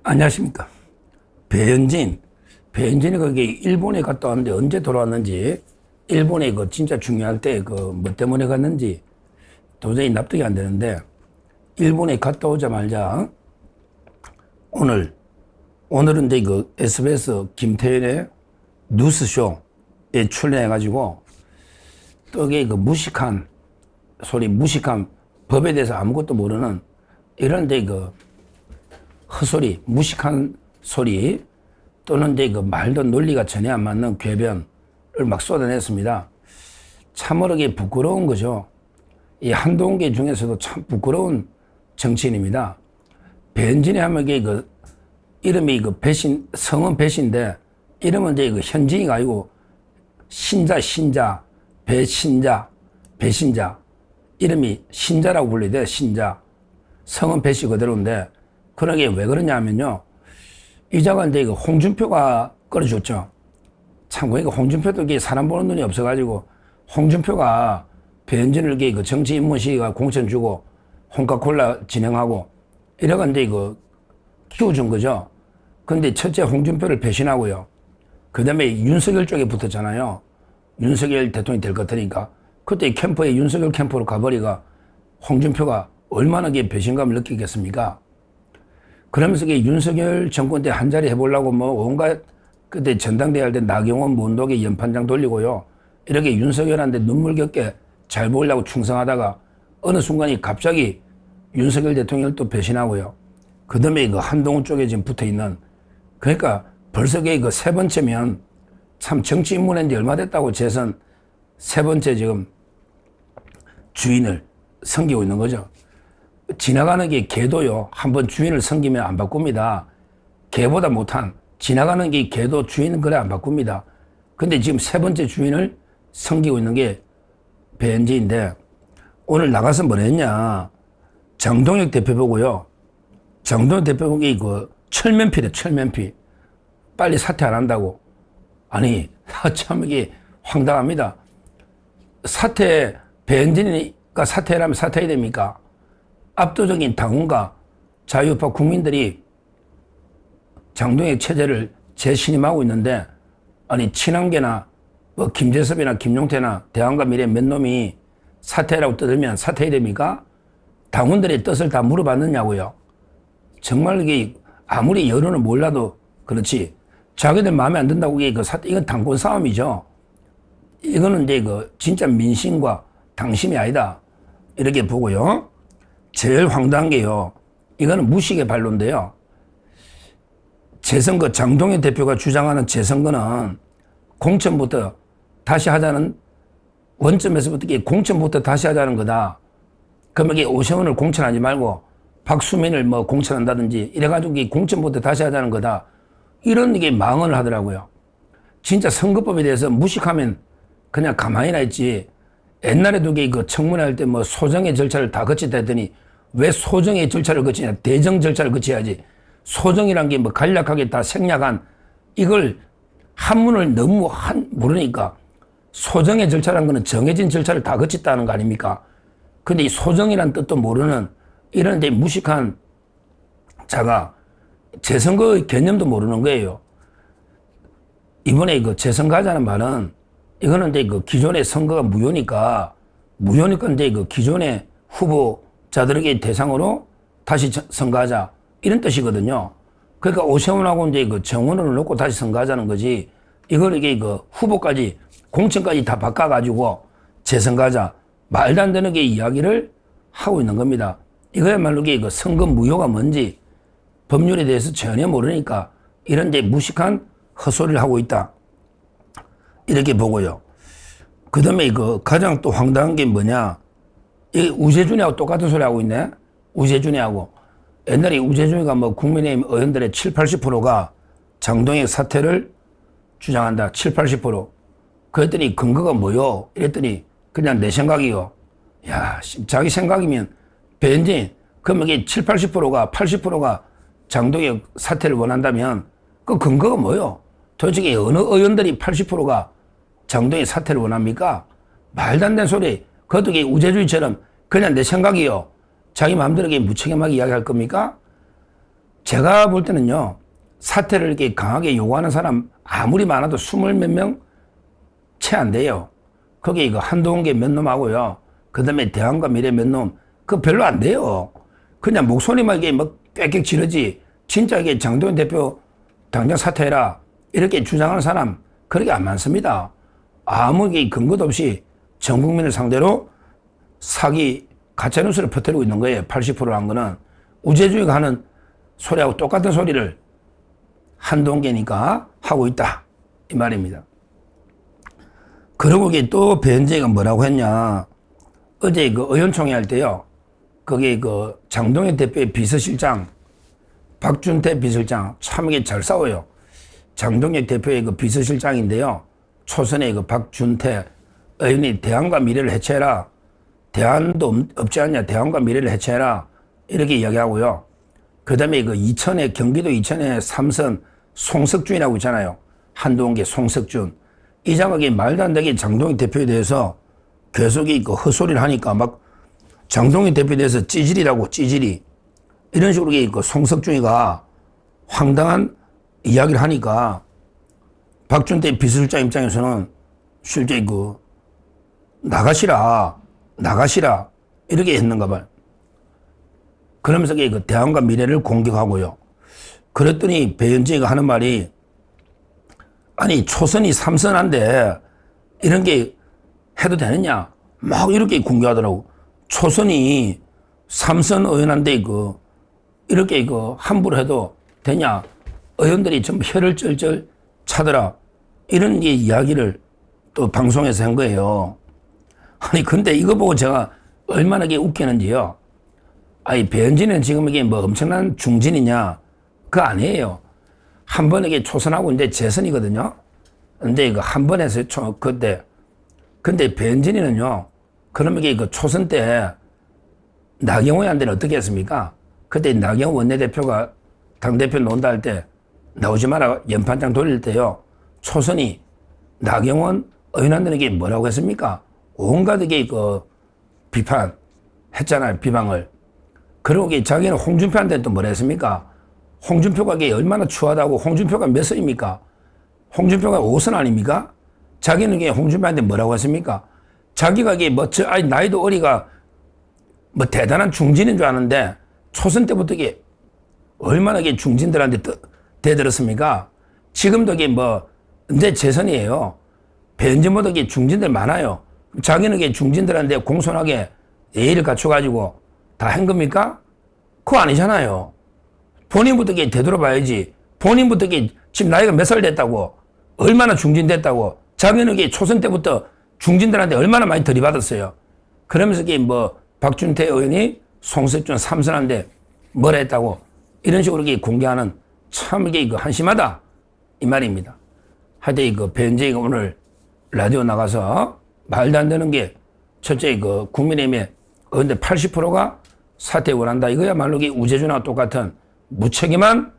안녕하십니까. 배현진이 거기 일본에 갔다 왔는데 언제 돌아왔는지, 일본에 그 진짜 중요할 때 그 뭐 때문에 갔는지 도저히 납득이 안 되는데, 일본에 갔다 오자마자 오늘은 이제 그 SBS 김태현의 뉴스쇼에 출연해가지고 또 이게 그 무식한 법에 대해서 아무것도 모르는 이런 데 그 헛소리, 무식한 소리 또는 이제 그 말도 논리가 전혀 안 맞는 궤변을 막 쏟아냈습니다. 참으로 이게 부끄러운 거죠. 이 한동계 중에서도 참 부끄러운 정치인입니다. 배현진이 하면 이게 그 이름이 그 성은 배신인데 이름은 이제 그 현진이가 아니고 배신자. 이름이 신자라고 불려야 돼, 신자. 성은 배씨 그대로인데, 그러게 왜 그러냐면요. 이자가 이제 홍준표가 끌어줬죠. 참, 그러니까 홍준표도 이게 사람 보는 눈이 없어가지고, 홍준표가 배현진을 이렇게 그 정치 입문시기가 공천 주고, 홍카콜라 진행하고, 이래가 이제 이거 키워준 거죠. 근데 첫째 홍준표를 배신하고요. 그 다음에 윤석열 쪽에 붙었잖아요. 윤석열 대통령이 될 것 같으니까. 그때 캠프에 윤석열 캠프로 가버리가 홍준표가 얼마나 배신감을 느끼겠습니까? 그러면서 윤석열 정권 때 한 자리 해보려고 뭐 온갖 그때 전당대회 할 때 나경원 문독에 연판장 돌리고요. 이렇게 윤석열한테 눈물겹게 잘 보이려고 충성하다가 어느 순간이 갑자기 윤석열 대통령을 또 배신하고요. 그 다음에 그 한동훈 쪽에 지금 붙어 있는, 그러니까 벌써 그 세 번째면 참 정치 입문한 지 얼마 됐다고 재선 세 번째 지금 주인을 섬기고 있는 거죠. 지나가는 게 개도요. 한번 주인을 섬기면 안 바꿉니다. 개보다 못한 지나가는 게 개도 주인은 그래 안 바꿉니다. 근데 지금 세 번째 주인을 섬기고 있는 게 배현진인데, 오늘 나가서 뭘 했냐. 정동혁 대표 보고요. 정동혁 대표 보기 그 철면피래, 철면피. 빨리 사퇴 안 한다고. 아니, 참 이게 황당합니다. 배현진이가 사퇴하면 사퇴해야 됩니까? 압도적인 당원과 자유파 국민들이 장동혁 체제를 재신임하고 있는데, 아니, 친한계나 뭐 김재섭이나 김용태나 대한과 미래 몇 놈이 사퇴라고 떠들면 사퇴해야 됩니까? 당원들의 뜻을 다 물어봤느냐고요. 정말 이게 아무리 여론을 몰라도 그렇지. 자기들 마음에 안 든다고 이건 당권 싸움이죠. 이거는 이제 진짜 민심과 당심이 아니다. 이렇게 보고요. 제일 황당한 게요. 이거는 무식의 반론인데요. 재선거 장동혁 대표가 주장하는 재선거는 공천부터 다시 하자는 원점에서부터 공천부터 다시 하자는 거다. 그러면 오세훈을 공천하지 말고 박수민을 뭐 공천한다든지 이래가지고 공천부터 다시 하자는 거다. 이런 망언을 하더라고요. 진짜 선거법에 대해서 무식하면 그냥 가만히나 있지. 옛날에도 그 청문회 할 때 뭐 소정의 절차를 다 거치다 했더니 왜 소정의 절차를 거치냐. 대정 절차를 거쳐야지. 소정이란 게 뭐 간략하게 다 생략한 이걸 한문을 너무 모르니까 소정의 절차라는 거는 정해진 절차를 다 거쳤다는 거 아닙니까? 근데 이 소정이란 뜻도 모르는 이런 데 무식한 자가 재선거의 개념도 모르는 거예요. 이번에 재선가자는 말은 이거는 이제 기존의 선거가 무효니까 이제 기존의 후보자들에게 대상으로 다시 선거하자 이런 뜻이거든요. 그러니까 오세훈하고 이제 정원을 놓고 다시 선거하자는 거지. 이걸 후보까지 공천까지 다 바꿔가지고 재선가자 말도 안 되는 이야기를 하고 있는 겁니다. 이거야말로 선거 무효가 뭔지 법률에 대해서 전혀 모르니까 이런 데 무식한 헛소리를 하고 있다. 이렇게 보고요. 그 다음에 가장 또 황당한 게 뭐냐. 이 우재준이하고 똑같은 소리 하고 있네. 우재준이하고. 옛날에 우재준이가 뭐 국민의힘 의원들의 70~80%가 장동혁 사퇴를 주장한다. 70~80%. 그랬더니 근거가 뭐요? 이랬더니 그냥 내 생각이요. 야, 자기 생각이면 배현진, 그러면 이게 70~80%가 80%가 장동혁 사퇴를 원한다면 그 근거가 뭐요? 도대체 어느 의원들이 80%가 장동혁 사퇴를 원합니까? 말도 안 되는 소리. 그것도 우재주의처럼 그냥 내 생각이요. 자기 마음대로 무책임하게 이야기할 겁니까? 제가 볼 때는요, 사퇴를 이렇게 강하게 요구하는 사람 아무리 많아도 20몇 명 채 안 돼요. 거기 이거 한동계 몇 놈하고요. 그 다음에 대한과 미래 몇 놈, 그거 별로 안 돼요. 그냥 목소리만 이게 뭐 꽥꽥 지르지, 진짜 이게 장동현 대표 당장 사퇴해라. 이렇게 주장하는 사람, 그렇게 안 많습니다. 아무 근거도 없이 전 국민을 상대로 사기, 가짜뉴스를 퍼뜨리고 있는 거예요. 80%한 거는. 우재주의가 하는 소리하고 똑같은 소리를 한동계니까 하고 있다. 이 말입니다. 그러고 또 배현재가 뭐라고 했냐. 어제 그 의원총회 할 때요. 거기 그 장동현 대표의 비서실장, 박준태 비서실장, 참 이게 잘 싸워요. 장동현 대표의 그 비서실장인데요. 초선의 그 박준태 의원이 대안과 미래를 해체해라. 대안도 없지 않냐. 대안과 미래를 해체해라. 이렇게 이야기하고요. 그 다음에 그 이천에, 경기도 이천에 삼선 송석준이라고 있잖아요. 한동계 송석준. 이 장학이 말도 안 되게 장동현 대표에 대해서 계속 그 헛소리를 하니까 막 장동현 대표에 대해서 찌질이라고 찌질이. 이런 식으로 그 송석준이가 황당한 이야기를 하니까 박준태 비서실장 입장에서는 실제 그 나가시라 이렇게 했는가 봐요. 그러면서 그 대안과 미래를 공격하고요. 그랬더니 배현진이가 하는 말이 아니 초선이 삼선한데 이런 게 해도 되느냐 막 이렇게 공격하더라고. 초선이 삼선 의원한데 이렇게 함부로 해도 되냐. 의원들이 전부 혀를 쩔쩔 차더라. 이런 이야기를 또 방송에서 한 거예요. 아니 근데 이거 보고 제가 얼마나 웃기는지요. 아니 배현진은 지금 이게 뭐 엄청난 중진이냐. 그거 아니에요. 한 번에 초선하고 이제 재선이거든요. 근데 한 번에서 그때. 근데 배현진이는요. 그러면 그 초선 때 나경원한테는 어떻게 했습니까? 그때 나경원 원내대표가 당대표 논다 할 때 나오지 마라 연판장 돌릴 때요. 초선이 나경원 의원한테는 뭐라고 했습니까? 온갖 비판 했잖아요. 비방을. 그러고 자기는 홍준표한테 또 뭐라 했습니까? 홍준표가 얼마나 추하다고. 홍준표가 몇 선입니까? 홍준표가 5선 아닙니까? 자기는 홍준표한테 뭐라고 했습니까? 자기가 나이도 어리가 뭐 대단한 중진인 줄 아는데 초선 때부터 얼마나 중진들한테 대들었습니까? 지금도 이제 재선이에요. 배현진보다 중진들 많아요. 자기는 중진들한테 공손하게 예의를 갖춰가지고 다 한 겁니까? 그거 아니잖아요. 본인부터 되돌아봐야지. 본인부터 지금 나이가 몇 살 됐다고, 얼마나 중진 됐다고, 자기는 초선 때부터 중진들한테 얼마나 많이 들이받았어요. 그러면서 박준태 의원이 송석준 삼선한테 뭐라 했다고 이런 식으로 공개하는 참 한심하다 이 말입니다. 하여튼 배현재가 오늘 라디오 나가서 말도 안 되는 게 첫째 국민의힘의 의원들 80%가 사퇴 원한다. 이거야말로 우재준과 똑같은 무책임한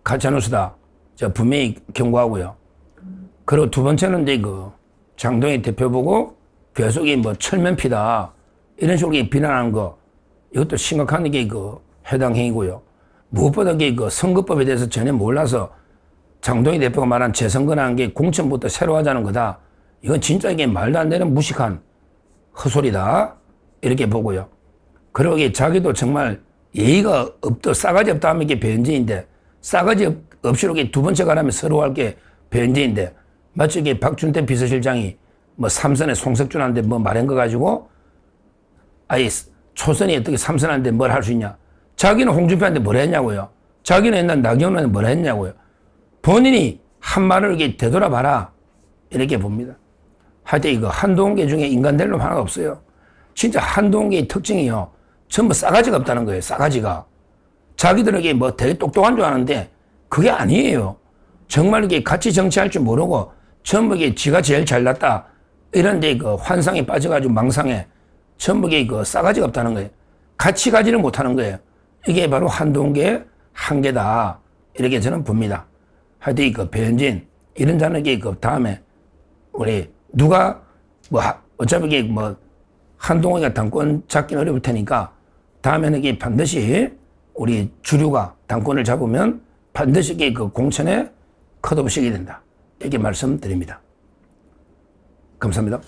가짜뉴스다. 제가 분명히 경고하고요. 그리고 두 번째는 장동현 대표 보고 계속 철면피다. 이런 식으로 비난하는 거. 이것도 심각한 해당 행위고요. 무엇보다 선거법에 대해서 전혀 몰라서 장동현 대표가 말한 재선거라는 게 공천부터 새로 하자는 거다. 이건 진짜 말도 안 되는 무식한 헛소리다. 이렇게 보고요. 그러고 자기도 정말 예의가 싸가지 없다 하면 배현진인데, 싸가지 없이로 두 번째 가라면 서로 할 게 배현진인데, 마치 박준태 비서실장이 삼선의 송석준한테 말한 거 가지고, 아예 초선이 어떻게 삼선한테 뭘 할 수 있냐. 자기는 홍준표한테 뭘 했냐고요. 자기는 옛날 나경원한테 뭘 했냐고요. 본인이 한 말을 되돌아봐라. 이렇게 봅니다. 하여튼 한동계 중에 인간 될 놈 하나가 없어요. 진짜 한동계의 특징이요. 전부 싸가지가 없다는 거예요. 싸가지가. 자기들에게 되게 똑똑한 줄 아는데 그게 아니에요. 정말 같이 정치할 줄 모르고 전부 지가 제일 잘났다. 이런데 환상에 빠져가지고 망상에 전부 싸가지가 없다는 거예요. 같이 가지를 못하는 거예요. 이게 바로 한동계의 한계다. 이렇게 저는 봅니다. 하여튼 배현진 이런 자는 다음에 우리 누가 어차피 한동훈이가 당권 잡기는 어려울 테니까 다음에는 반드시 우리 주류가 당권을 잡으면 반드시 그 공천에 컷오프 시켜야 된다. 이렇게 말씀드립니다. 감사합니다.